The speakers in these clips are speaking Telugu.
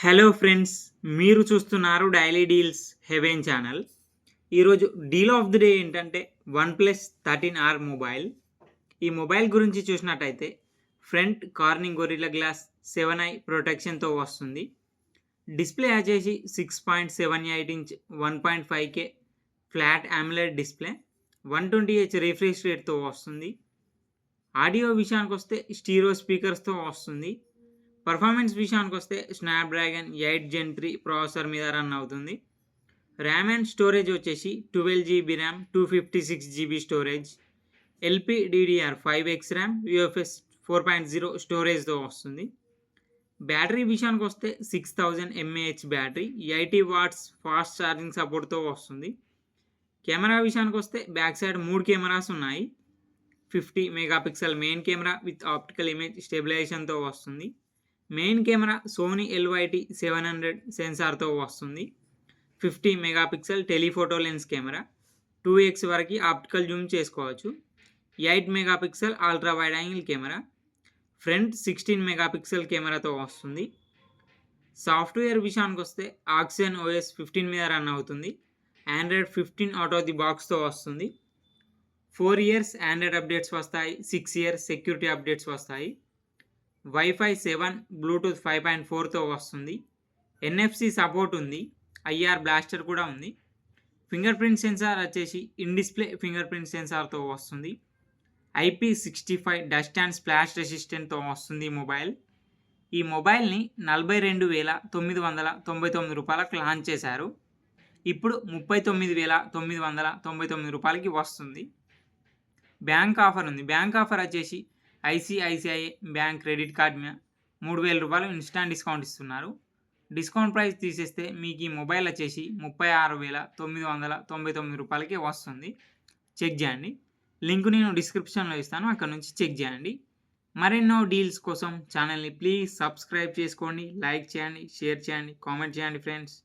హలో ఫ్రెండ్స్, మీరు చూస్తున్నారు డైలీ డీల్స్ హెవెన్ ఛానల్. ఈరోజు డీల్ ఆఫ్ ది డే ఏంటంటే OnePlus 13R మొబైల్. ఈ మొబైల్ గురించి చూసినట్టయితే front corning gorilla glass 7i ప్రొటెక్షన్తో వస్తుంది. డిస్ప్లే వచ్చేసి 6.78 inch 1.5K flat AMOLED display, 120Hz refresh రేట్తో వస్తుంది. ఆడియో విషయానికి వస్తే స్టీరియో స్పీకర్స్తో వస్తుంది. పర్ఫార్మెన్స్ విషయానికి వస్తే స్నాప్డ్రాగన్ 8 Gen 3 ప్రాసెసర్ మీద రన్ అవుతుంది. ర్యామ్ అండ్ స్టోరేజ్ వచ్చేసి 12GB RAM, 256GB storage, LPDDR5X RAM, UFS 4.0 స్టోరేజ్తో వస్తుంది. బ్యాటరీ విషయానికి వస్తే 6000 mAh battery, 80 watts fast charging సపోర్ట్తో వస్తుంది. కెమెరా విషయానికి వస్తే బ్యాక్ సైడ్ 3 కెమెరాస్ ఉన్నాయి. 50 megapixel main camera with optical image స్టెబిలైజేషన్తో వస్తుంది. మెయిన్ కెమెరా సోనీ LYT700 సెన్సార్తో వస్తుంది. 50 megapixel telephoto lens camera, 2x వరకు ఆప్టికల్ జూమ్ చేసుకోవచ్చు. 8 megapixel ultra wide angle camera, front 16 megapixel కెమెరాతో వస్తుంది. సాఫ్ట్వేర్ విషయానికి వస్తే ఆక్సిజన్ OS 15 మీద రన్ అవుతుంది. Android 15 అవుట్ ఆఫ్ ది బాక్స్తో వస్తుంది. 4 years ఆండ్రాయిడ్ అప్డేట్స్ వస్తాయి, 6 years సెక్యూరిటీ అప్డేట్స్ వస్తాయి. Wi-Fi 7, బ్లూటూత్ 5.4తో వస్తుంది. NFC సపోర్ట్ ఉంది. IR బ్లాస్టర్ కూడా ఉంది. ఫింగర్ ప్రింట్ సెన్సార్ వచ్చేసి ఇన్ డిస్ప్లే ఫింగర్ ప్రింట్ సెన్సార్తో వస్తుంది. IP65 డస్ట్ అండ్ స్ప్లాష్ రెసిస్టెంట్తో వస్తుంది మొబైల్. ఈ మొబైల్ని 42,999 రూపాయలకు లాంచ్ చేశారు. ఇప్పుడు 39,999 రూపాయలకి వస్తుంది. బ్యాంక్ ఆఫర్ ఉంది. బ్యాంక్ ఆఫర్ వచ్చేసి ICICI బ్యాంక్ క్రెడిట్ కార్డ్ మీద 3,000 రూపాయలు ఇన్స్టాంట్ డిస్కౌంట్ ఇస్తున్నారు. డిస్కౌంట్ ప్రైస్ తీసేస్తే మీకు ఈ మొబైల్ వచ్చేసి 36,999 రూపాయలకే వస్తుంది. చెక్ చేయండి. లింక్ నేను డిస్క్రిప్షన్లో ఇస్తాను, అక్కడ నుంచి చెక్ చేయండి. మరెన్నో డీల్స్ కోసం ఛానల్ని ప్లీజ్ సబ్స్క్రైబ్ చేసుకోండి, లైక్ చేయండి, షేర్ చేయండి, కామెంట్ చేయండి friends.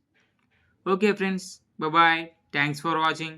Okay friends, bye. Thanks for watching.